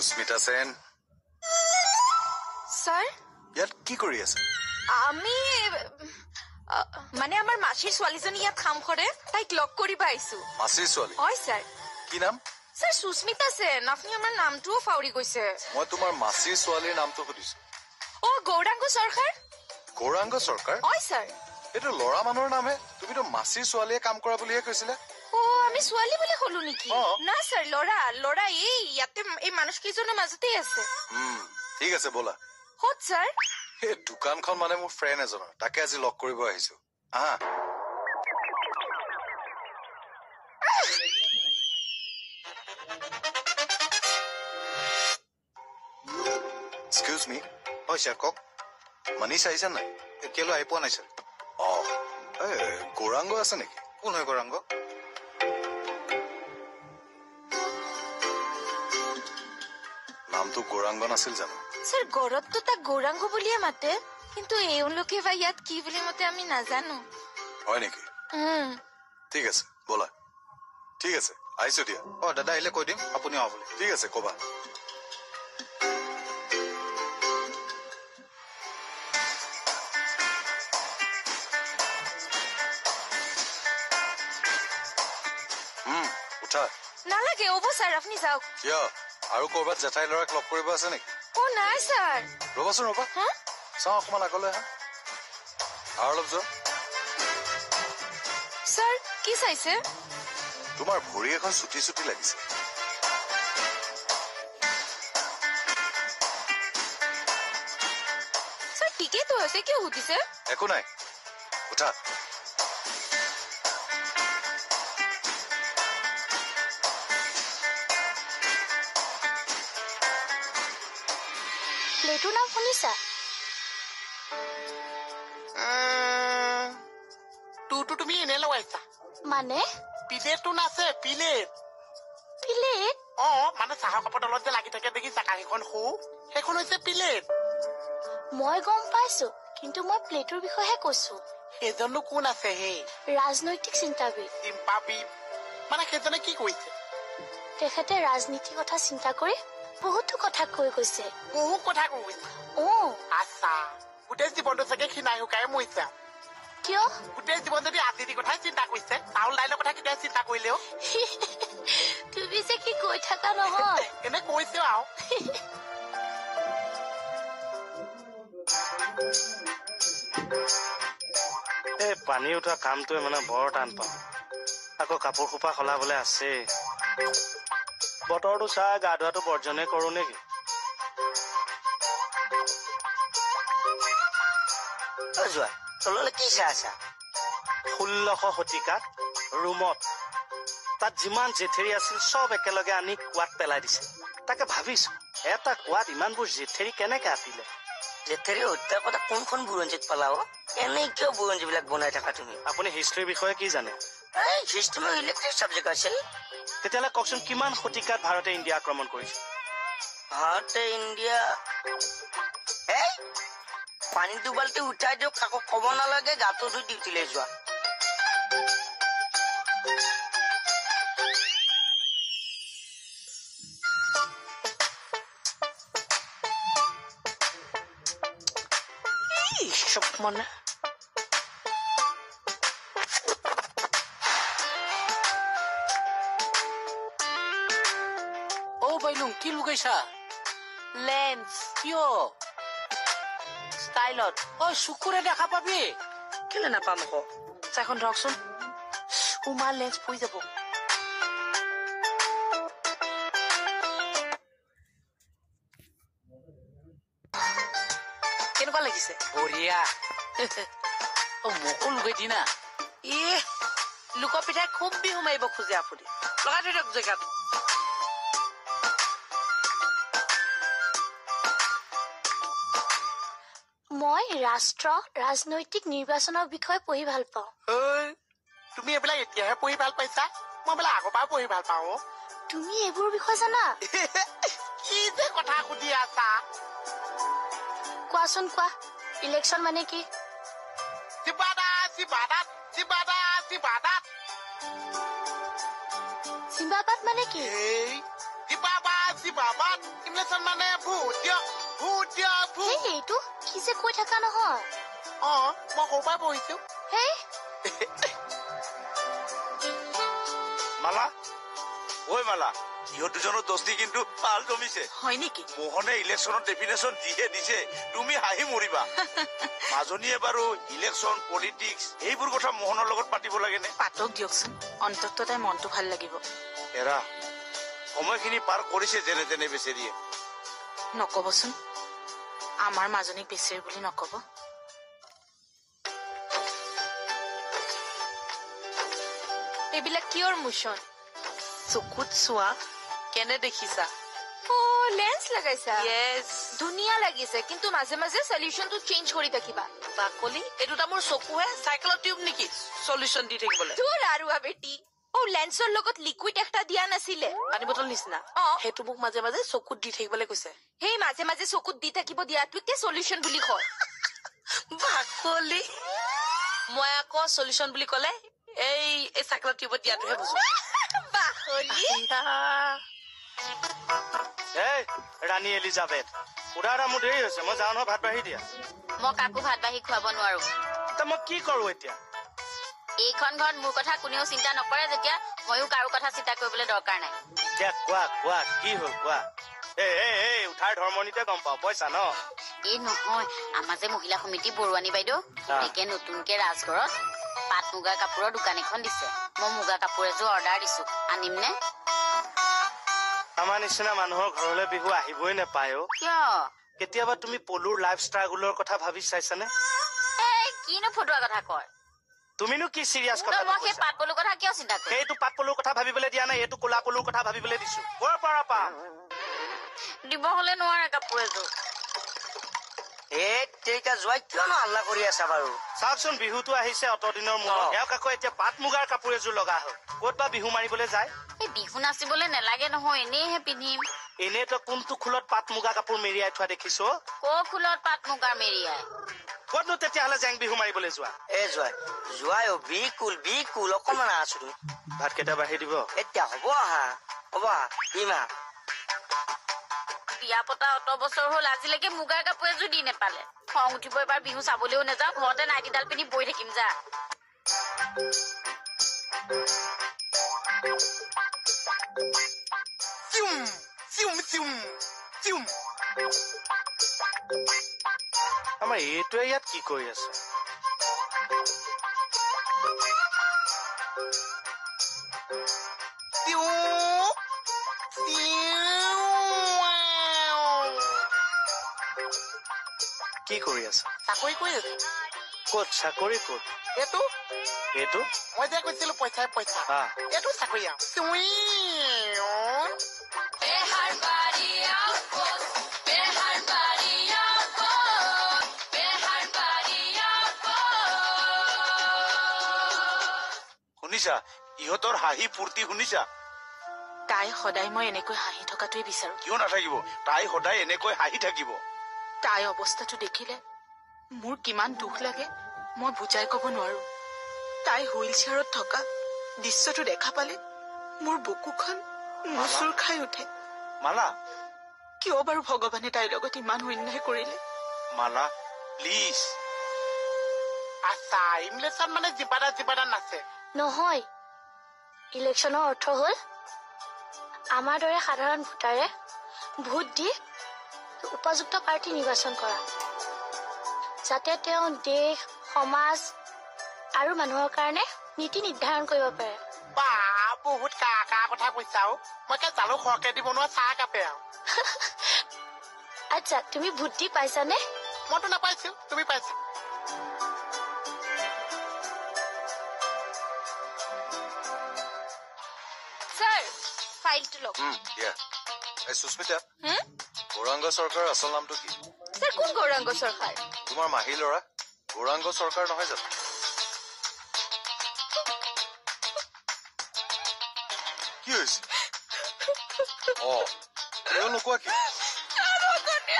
সুস্মিতা সেন sir ইয়াত কি কৰি আছে? আমি মানে আমাৰ মাসিৰ ছোৱালীজনী ইয়াত কাম কৰে, তাইক লগ কৰিব আহিছো। মাসিৰ ছোৱালী? হয় স্যাৰ। কি নাম? স্যাৰ সুস্মিতা সেন। আপনি আমাৰ নামটোও ফাউৰি গৈছে। মই তোমাৰ মাসিৰ ছোৱালীৰ নামটো সুধিছো। ও গৌৰাংগ সৰকাৰ। গৌৰাংগ সৰকাৰ? হয় স্যাৰ। এইটো ল'ৰা মানুহৰ নামহে, তুমিতো মাসিৰ ছোৱালীয়ে কাম কৰা বুলিহে কৈছিলা। ও আমি ছোৱালী বুলি হলো নেকি? না স্যাৰ, ল'ৰা এই ইয়াতে এই মানুহ কেইজনৰ মাজতেই আছে। ঠিক আছে ব'লা। ক'ত স্যাৰ? এই দোকানখন মানে মোৰ ফ্ৰেণ্ড এজনৰ, তাকে আজি লগ কৰিব আহিছো। আহা। এক্সকিউজ মি। হয় ছাৰ কওক। মনীষ আহিছে নাই? কেলৈ আহি পোৱা নাই ছাৰ। গৌৰাংগ আছে নেকি? কোন হয় গৌৰাংগ? নামটো গৌৰাংগ নাছিল জানো? স্যার গৌরবতো তাক গৌরাঙ্গ বুলিয়ে মাতে, কিন্তু এওঁলোকে বা ইয়াত কি বুলি মতে আমি নাজানো। হয় নেকি? ঠিক আছে ব'লা। ঠিক আছে আহিছো দিয়া। দাদা আহিলে কৈ দিম আপুনি অহা বুলি। ঠিক আছে ক'বা। উঠা। নালাগে হ'ব স্যার, আপনি যাওক। কিয়? আৰু ক'ৰবাত জেঠাই ল'ৰাক লগ কৰিব আছে নেকি? ও নাই স্যাৰ। ৰ'বাচোন ৰ'বা, চাওঁ অকমান আগলৈ আহা। আৰু অলপ যোৱা। স্যাৰ কি চাইছে? তোমাৰ ভৰি এখন চুটি চুটি লাগিছে। স্যাৰ ঠিকেই তো আছে, কিয় সুধিছে? একো নাই, উঠা। প্লেটোৰ নাম শুনিছা? তোৰটো তুমি এনে লগাইছা মানে? প্লেটটো নাছে, প্লেট। প্লেট? মানে চাহৰ কাপৰ তলত যে লাগি থাকে দেখিছা কাঁহীখন সু, সেইখন হৈছে প্লেট। মই গম পাইছো, কিন্তু মই প্লেটোৰ বিষয়েহে কৈছো। সেইজনো কোন আছে হে? ৰাজনৈতিক চিন্তাবিদ। চিম্পাবিদ মানে সেইজনে কি কৰিছে? তেখেতে ৰাজনীতিৰ কথা চিন্তা কৰি বহুতো কথা কৈ গৈছে। বহু কথা কৈছে? আচ্ছা, গোটেই জীৱনটো চাগে খিনাই শুকাই মৰিছে। কিয়? গোটেই জীৱন যদি ৰাজনীতিৰ কথাই চিন্তা কৰিছে, চাউল দাইলৰ কথা কেতিয়া চিন্তা কৰিলেও। তুমি যে কি কৈ থাকা নহয়। এনে কৈছে আৰু। এই পানী উঠোৱা কামটোৱে মানে বৰ টান পাওঁ। আকৌ কাপোৰ সোপা সলাবলৈ আছে। বতৰটো চাই গা ধোৱাটো বৰ্জনে কৰো নেকি? যোৱা তললৈ কি চাই আছা? 1600 শতিকাত ৰোমত তাত যিমান জেঠেৰি আছিল চব একেলগে আনি কুৱাত পেলাই দিছে। তাকে ভাবিছো এটা কুৱাত ইমানবোৰ জেঠেৰি কেনেকে আতিলে? জেঠেৰি হত্যাৰ কথা কোনখন বুৰঞ্জীত পালাও? এনেই কিয় বুৰঞ্জীবিলাক বনাই থাকা তুমি? আপুনি হিষ্ট্ৰীৰ বিষয়ে কি জানে? এই হিষ্ট্ৰী মোৰ ইলেক্ট্ৰিক চাবজেক্ট আছিল। তেতিয়াহ'লে কওকচোন কিমান শতিকাত ভাৰতে ইণ্ডিয়া আক্ৰমণ কৰিছে? ভাৰতে ইণ্ডিয়া এই পানী দুবালটি উঠাই দিয়ক, কাকো ক'ব নালাগে, গাটো ধুই ডিউটিলৈ যোৱা। চব মানে বাইলুং কি লুকাইছা? লেন্স। কিয়? ষ্টাইলত। চকুৰে দেখা পাবি। কেলে নাপাম আকৌ? চাইখন ধৰকচোন, উমাৰ লেন্স পৰি যাব। কেনেকুৱা লাগিছে? বঢ়িয়া। মোকো লুকাই দি না। লোকৰ পিঠাই খুব বিহু মাৰিব খোজে আপুনি। লগাই থৈ দিয়ক জেগাত। মই ৰাজনৈতিক নিৰ্বাচনৰ বিষয়ে পঢ়ি ভাল পাওঁ। তুমি এইবিলাক এতিয়াহে পঢ়ি ভাল পাইছা? মই বোলে আগৰ পৰা পঢ়ি ভাল পাওঁ। তুমি এইবোৰ বিষয়ে জানা? কি যে কথা সুধি আছা? কোৱাচোন কোৱা, ইলেকশ্যন মানে কি? জিন্দাবাদ মানে কি? বেছি বাবাত ইমলেশ্যন মানে ভূত দিয়ক ভূত দিয়ক ভূত এইটো কি যে কৈ থকা নহয় মই সৰু পৰাই পঢ়িছো হেই মালা ঐ মালা ইহঁত দুজনৰ দোস্তি কিন্তু ভাল জমিছে হয় নেকি মোহনে ইলেকশ্যনৰ ডেফিনেশ্যন যিহে দিছে তুমি হাঁহি মৰিবা মাজনীয়ে বাৰু ইলেকশ্যন পলিটিক্স এইবোৰ কথা মোহনৰ লগত পাতিব লাগে নে পাতক দিয়কচোন অন্তত তাই মনটো ভাল লাগিব এৰা সময়খিনি পাৰ কৰিছে যেনে তেনে বেচেৰিয়ে নকবচোন আমাৰ মাজনীক বেচেৰি বুলি নকব এইবিলাক কিয়ৰ মোচন চকুত চোৱা কেনে দেখিছা লেন্স লগাইছা ইয়েছ ধুনীয়া লাগিছে কিন্তু মাজে মাজে সলিউশনটো চেঞ্জ কৰি থাকিবা বাকলি এইটো মোৰ চকুহে সাইকেলৰ টিউব নেকি সলিউশন দি থাকিবলৈ তোৰ আৰু বেটি লেন্সৰ লগত লিকুইড একটা দিয়া নাছিলে পানী বটল নিচিনা সেইটো মোক মাজে মাজে চকুত দি থাকিবলৈ কৈছে সেই মাজে মাজে চকুত দি থাকিব দিয়াটোকে সলিউশন বুলি কয় বাকলি মই আকৌ সলিউশন বুলি কলে এই চাইকেলৰ টিউবত দিয়াটোহে বুজো বাকলি এই ৰাণী এলিজাবেথ উদাহৰণ মোৰ দেৰি হৈছে মই যাওঁ নহয় ভাত বাঢ়ি দিয়া মই কাকো ভাত বাঢ়ি খুৱাব নোৱাৰো এতিয়া মই কি কৰো এতিয়া এইখন ঘৰত মোৰ কথা কোনেও চিন্তা নকৰে যেতিয়া ময়ো কাৰো কথা চিন্তা কৰিবলৈ দৰকাৰ নাই এতিয়া কোৱা কি হ'ল কোৱা এই উঠাৰ ধৰ্মনীতে গম পাওঁ পইচা ন এই নহয় আমাৰ যে মহিলা সমিতি বৰুৱানী বাইদেউ একে নতুনকে ৰাজঘৰত পাট মুগা কাপোৰৰ দোকান এখন দিছে মই মুগা কাপোৰ এযোৰ অৰ্ডাৰ দিছো আনিম নে আমাৰ নিচিনা মানুহৰ ঘৰলৈ বিহু আহিবই নেপায় কিয় কেতিয়াবা তুমি পলুৰ লাইফ ষ্ট্ৰাগলৰ কথা ভাবি চাইছানে কিনো ফটোৱা কথা কয় তুমিনো কি চিৰিয়াছ কথা মই সেই পাট পলুৰ কথা কিয় চিন্তা কৰিম সেইটো পাট পলুৰ কথা ভাবিবলৈ দিয়া নাই এইটো ক'লা পলুৰ কথা ভাবিবলৈ দিছো ক'ৰ পৰা পাম দিব হলে নোৱাৰে কাপোৰ এযোৰ যোৱাই কিয়নো হাল্লা কৰি আছা বাৰু চাওকচোন বিহুটো আহিছে অতদিনৰ মূৰত তেওঁক আকৌ এতিয়া পাট মুগাৰ কাপোৰ এযোৰ লগা হ'ল ক'ত বা বিহু মাৰিবলৈ যায় এই বিহু নাচিবলৈ নেলাগে নহয় এনেইহে পিন্ধিম এনেই তই কোনটো খোলত পাট মুগা কাপোৰ মেৰিয়াই থোৱা দেখিছো ক ফুলত পাট মুগাৰ মেৰিয়াই ক'তনো তেতিয়াহ'লে জেং বিহু মাৰিবলৈ যোৱা যোৱাই বিকুল অকমান আছো তুমি ভাত কেইটা বাঢ়ি দিব এতিয়া হ'ব আহা ইমা বিয়া পতা অত বছৰ হ'ল আজিলৈকে মুগাৰ কাপোৰ এযোৰ দি নেপালে খং উঠিব এবাৰ বিহু চাবলৈও নাযাওঁ ঘৰতে নাইটিডাল পিন্ধি বহি থাকিম যা আমাৰ এইটোৱে ইয়াত কি কৰি আছে কি কৰি আছা চাকৰি কৰি আছো ক'ত চাকৰি ক'ত এইটো মই যে কৈছিলো পইচা এইটো চাকৰি শুনিছা ইহঁতৰ হাঁহি ফূৰ্তি শুনিছা তাই সদায় মই এনেকৈ হাঁহি থকাটোৱে বিচাৰো কিয় নাথাকিব তাই সদায় এনেকৈ হাঁহি থাকিব তাই অৱস্থাটো দেখিলে মোৰ কিমান দুখ লাগে মই বুজাই কব নোৱাৰো তাই হুইল চেয়াৰত থকা দৃশ্যটো দেখা পালে মোৰ বুকুখন মুচুৰ খাই উঠে মালা কিয় বাৰু ভগৱানে তাইৰ লগত ইমান অন্যায় কৰিলে মালা প্লিজ আচ্ছা ইমলেশ্যন মানে জিবাদা নাচে নহয় ইলেকশ্যনৰ অৰ্থ হ'ল আমাৰ দৰে সাধাৰণ ভোটাৰে ভোট দি উপযুক্ত প্ৰাৰ্থী নিৰ্বাচন কৰা যাতে তেওঁ দেশ সমাজ আৰু মানুহৰ কাৰণে নীতি নিৰ্ধাৰণ কৰিব পাৰে বা বহুত কা কথা কৈছা মই জালুক সৰহকে দিব নোৱাৰা চাহ কাপে আচ্ছা তুমি ভোট দি পাইছানে মইতো নাপাইছো তুমি পাইছা স্যাৰ ফাইলটো লওক সুস্মিতা গৌৰাংগ চৰকাৰৰ আচল নামটো কি স্যাৰ কোন গৌৰাংগ চৰকাৰ তোমাৰ মাহী ল'ৰা গৌৰাংগ চৰকাৰ নহয় জানো কি হৈছে নোকোৱা কি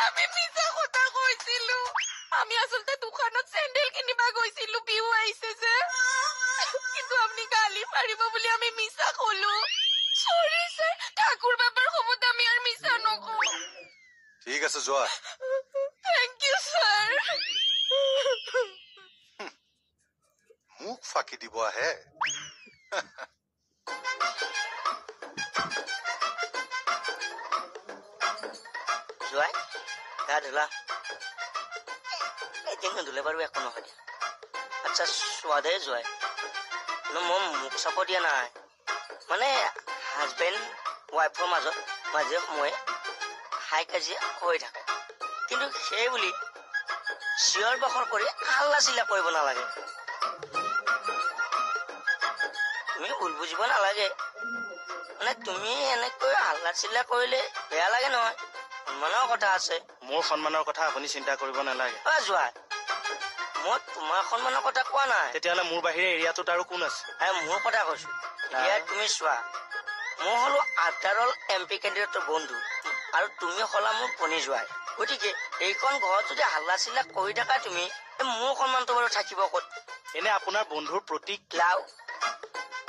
আমি মিছা কথা কৈছিলো আমি আচলতে দোকানত চেণ্ডেল কিনিবা গৈছিলো বিহু আহিছে যে কিন্তু আপুনি গালি পাৰিব বুলি আমি মিছা কলো সৰি স্যাৰ ঠাকুৰ বাবাৰ সময়ত আমি আৰু মিছা ঠিক আছে যোৱা থেংক ইউ ছাৰ মোক ফাঁকি দিব আহে যোৱাই গা ধুলা এতিয়া নুধুলে বাৰু একো নহয় দিয়া আচ্ছা চোৱাদে যোৱাই মই মুখ চাপ দিয়া নাই মানে হাজবেণ্ড ৱাইফৰ মাজত মাজে সময়ে হাই কাজিয়া হৈ থাকে কিন্তু সেই বুলি চিঞৰ বাখৰ কৰি হাল্লা চিল্লা কৰিব নালাগে তুমি ভুল বুজিব নালাগে মানে তুমি এনেকৈ হাল্লা চিল্লা কৰিলে বেয়া লাগে নহয় সন্মানৰ কথা আছে মোৰ সন্মানৰ কথা আপুনি চিন্তা কৰিব নালাগে যোৱা মই তোমাৰ সন্মানৰ কথা কোৱা নাই তেতিয়াহ'লে মোৰ বাহিৰে এৰিয়াটোত আৰু কোন আছে মোৰ কথা কৈছো এতিয়া তুমি চোৱা মই হলো আফটাৰ অল MP কেণ্ডিডেটৰ বন্ধু আৰু তুমি হলা মোৰ পনি যোৱাই গতিকে এইখন ঘৰত যদি হাল্লা চিল্লা কৰি থাকা তুমি মোৰ সন্মানটো বাৰু থাকিব ক'ত এনে আপোনাৰ বন্ধুৰ প্ৰতীক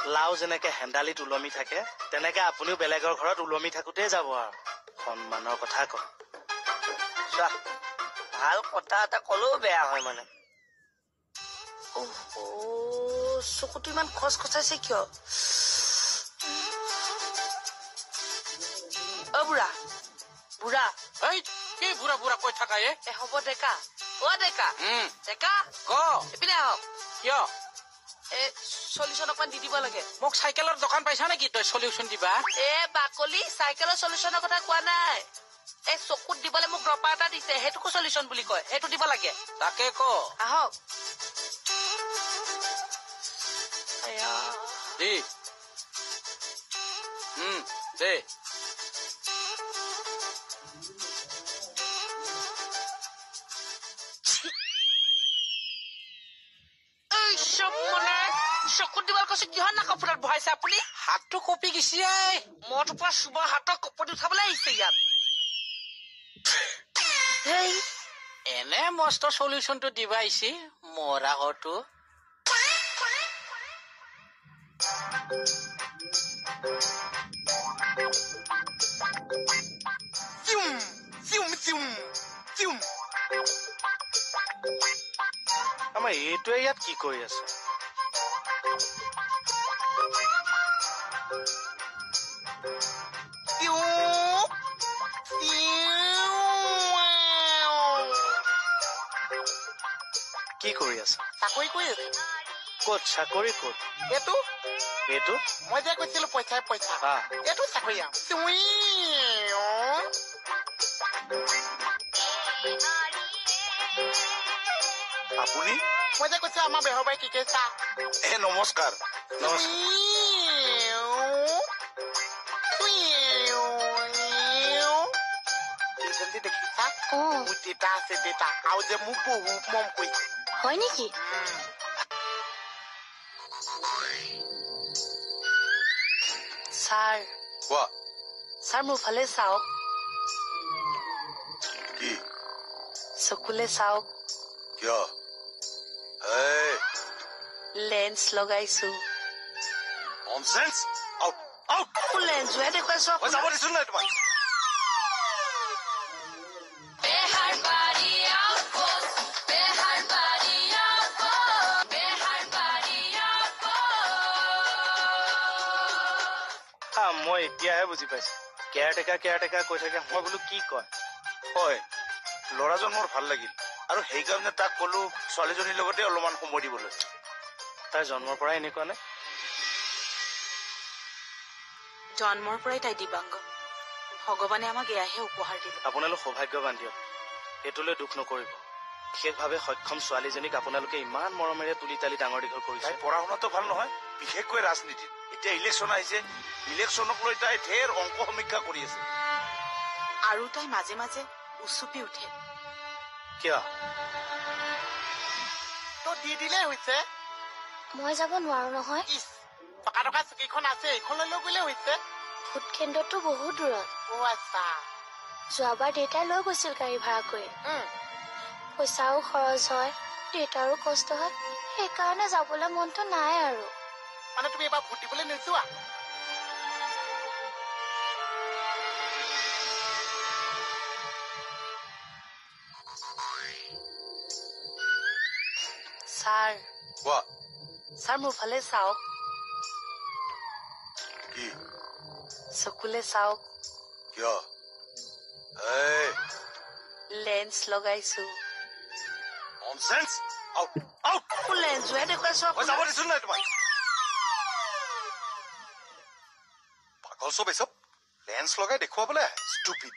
লাও যেনেকে হেন্দালিত ওলমি থাকে তেনেকে আপুনিও বেলেগৰ ঘৰত ওলমি থাকোতে যাব আৰু সন্মানৰ কথা কয় চোৱা ভাল কথা এটা কলেও বেয়া হয় মানে চকুটো ইমান খচখচাইছে কিয় অ বুঢ়া বুঢ়া এই কি বুঢ়া বুঢ়া কৈ থাকা এ হ'ব ডেকা অ ডেকা ডেকা ক এইপিনে আহক কিয় সলিউচন অকমান দি দিব লাগে মোক চাইকেলৰ দোকান পাইছা নেকি তই সলিউচন দিবা বাকলি চাইকেলৰ সলিউচনৰ কথা কোৱা নাই এই চকুত দিবলৈ মোক ড্ৰপাৰ এটা দিছে সেইটোকো সলিউচন বুলি কয় সেইটো দিব লাগে তাকে ক আহক দি দে চকুত দিবলৈ কৈছো কিহৰ না কাপোৰত বহাইছে আপুনি হাতটো কপি গেছি মদ পৰা চুবৰ হাতক কপতি উঠাবলৈ আহিছে ইয়াত এনে মস্ত সলিউচনটো দিবা আহিছি মৰা ঘৰটো আমাৰ এইটোৱে ইয়াত কি কৰি আছে কি কৰি আছা চাকৰি কৰি আছে ক'ত চাকৰি ক'ত এইটো এইটো মই যে কৈছিলো পইচা এইটো চাকৰি আপুনি মই যে কৈছো আমাৰ বেহৰবাৰী কি কৈছা নমস্কাৰ দেখিছা মোৰ দেতা আছে দেতা আৰু যে মোক বহুত মৰম কৰিছে হয় নেকি ছাৰ কোৱা ছাৰ মোৰ ফালে চাওক কি চকুলে চাওক কিয় লেন্স লগাইছো ননসেন্স আউট আউট লেন্সহে দেখুৱাইছো মই যাব দিছো নাই তোমাক মই এতিয়াহে বুজি পাইছো কেয়াৰটেকাৰ কৈ থাকে মই বোলো কি কয় হয় ল'ৰাজন মোৰ ভাল লাগিল আৰু সেইকাৰণে তাক কলো ছোৱালীজনীৰ লগতে অলপমান সময় দিবলৈ তাই জন্মৰ পৰাই এনেকুৱা নে জন্মৰ পৰাই তাই দিবাংগ ভগৱানে আমাক এয়াহে উপহাৰ দিলে আপোনালোক সৌভাগ্যৱান দিয়ক এইটোলৈ দুখ নকৰিব বিশেষভাৱে সক্ষম ছোৱালীজনীক আপোনালোকে ইমান মৰমেৰে তুলি তালি ডাঙৰ দীঘল কৰিছে তাই পঢ়া শুনাটো ভাল নহয় বিশেষকৈ ৰাজনীতিত এতিয়া ইলেকশ্যন আহিছে ইলেকশ্যনক লৈ তাই ঢেৰ অংক সমীক্ষা কৰি আছে আৰু তাই মাজে মাজে উচুপি উঠে কিয় তো দি দিলে হৈছে মই যাব নোৱাৰো নহয় টকা টকা চকীখন আছে এইখনলৈ লৈ গলে হৈছে ভোট কেন্দ্ৰটো বহুত দূৰত আচ্ছা যোৱাবাৰ দেউতাই লৈ গৈছিল গাড়ী ভাড়া কৰি পইচাও খৰচ হয় দেউতাৰো কষ্ট হয় সেইকাৰণে যাবলৈ মনটো নাই আৰু মানে তুমি এবাৰ ভোট দিবলৈ নোযোৱা ছাৰ কোৱা ছাৰ মোৰ ফালে চাওক কি চকুলে চাওক কিয় এই লেন্স লগাইছো ননসেন্স আউট আউট মোৰ লেন্সটোহে দেখুৱাইছো মই যাব দিছো নাই তোমাক পাগল চব এসব লেন্স লগাই দেখুৱাবলৈ আহে ষ্টুপিড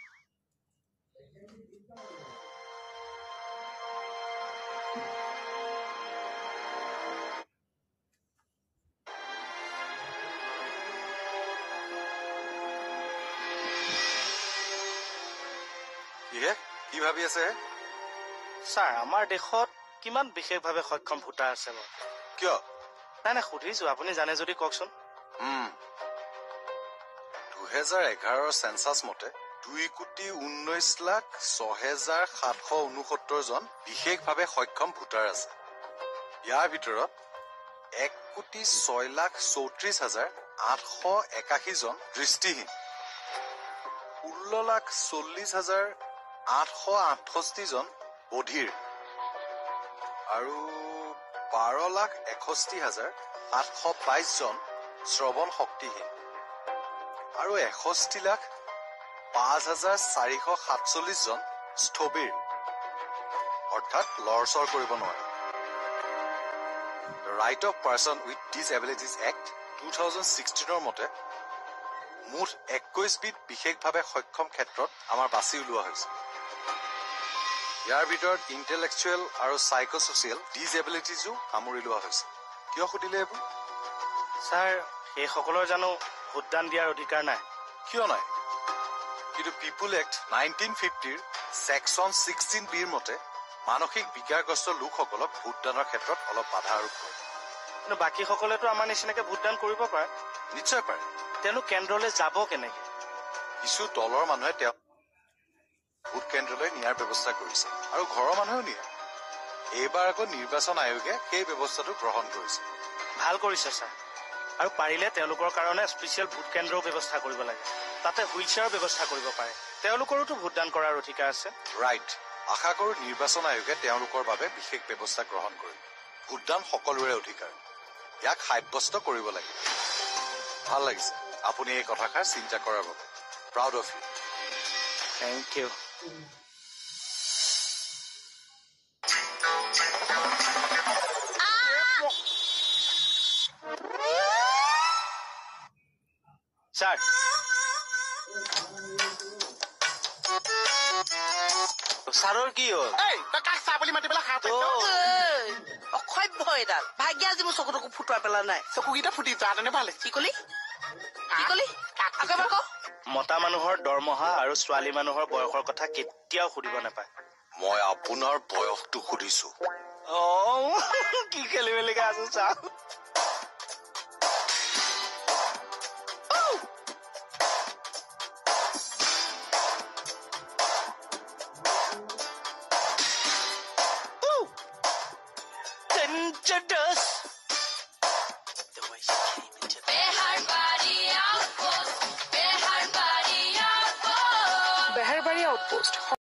কি ভাবি আছে ছাৰ আমাৰ দেশত কিমান বিশেষভাৱে সক্ষম ভোটাৰ আছে বাৰু কিয় নাই সুধিছো আপুনি জানে যদি কওকচোন 2011 চেন্সাছ মতে 2,19,06,769 জন বিশেষভাৱে সক্ষম ভোটাৰ আছে ইয়াৰ ভিতৰত 1,06,34,881 জন দৃষ্টিহীন 16,40,868 জন বধিৰ আৰু 12,61,722 জন শ্ৰৱণ শক্তিহীন আৰু 61,05,447 জন স্থবিৰ অৰ্থাৎ লৰচৰ কৰিব নোৱাৰে right of person with disabilities act 2016 মতে মুঠ 21 বিধ বিশেষভাৱে সক্ষম ক্ষেত্ৰত আমাৰ বাছি উলিওৱা হৈছে ইয়াৰ ভিতৰত ইণ্টেলেকচুৱেল আৰু চাইকোছচিয়েল ডিছএবিলিটিজো সামৰি লোৱা হৈছে কিয় সুধিলে এইবোৰ ছাৰ সেইসকলৰ জানো ভোটদান দিয়াৰ অধিকাৰ নাই কিয় নাই কিন্তু পিপুল এক্ট 1950ৰ ছেকশ্যন 16 বিৰ মতে মানসিক বিকাৰগ্ৰস্ত লোকসকলক ভোটদানৰ ক্ষেত্ৰত অলপ বাধা আৰোপ কৰে কিন্তু বাকীসকলেতো আমাৰ নিচিনাকে ভোটদান কৰিব পাৰে নিশ্চয় পাৰে তেওঁলোক কেন্দ্ৰলৈ যাব কেনেকে কিছু দলৰ মানুহে তেওঁ ভোট কেন্দ্ৰলৈ নিয়াৰ ব্যৱস্থা কৰিছে আৰু ঘৰৰ মানুহেও নিয়ে এইবাৰ আকৌ নিৰ্বাচন আয়োগে সেই ব্যৱস্থাটো গ্ৰহণ কৰিছে ভাল কৰিছে ছাৰ আৰু পাৰিলে তেওঁলোকৰ কাৰণে স্পেচিয়েল ভোট কেন্দ্ৰৰ ব্যৱস্থা কৰিব লাগে তাতে হুইল চেয়াৰৰ ব্যৱস্থা কৰিব পাৰে তেওঁলোকৰোতো ভোটদান কৰাৰ অধিকাৰ আছে ৰাইট আশা কৰোঁ নিৰ্বাচন আয়োগে তেওঁলোকৰ বাবে বিশেষ ব্যৱস্থা গ্ৰহণ কৰিব ভোটদান সকলোৰে অধিকাৰ ইয়াক সাব্যস্ত কৰিব লাগে ভাল লাগিছে আপুনি এই কথাষাৰ চিন্তা কৰাৰ বাবে proud of you thank you sir ছাৰৰ কি হ'ল এই তই কাক চাহ বুলি মাতি পেলাই হাত অসভ্য এডাল ভাগ্য আজি মোৰ চকু টকু ফুটোৱাই পেলা নাই চকুকেইটা ফুটি যোৱা তেনে ভালে কি কলি আকৌ এবাৰ ক মতা মানুহৰ দৰমহা আৰু ছোৱালী মানুহৰ বয়সৰ কথা কেতিয়াও সুধিব নাপায় মই আপোনাৰ বয়সটো সুধিছো কি খেলি মেলিকে আছো ছাৰ বেহাৰবাৰী আউটপোষ্ট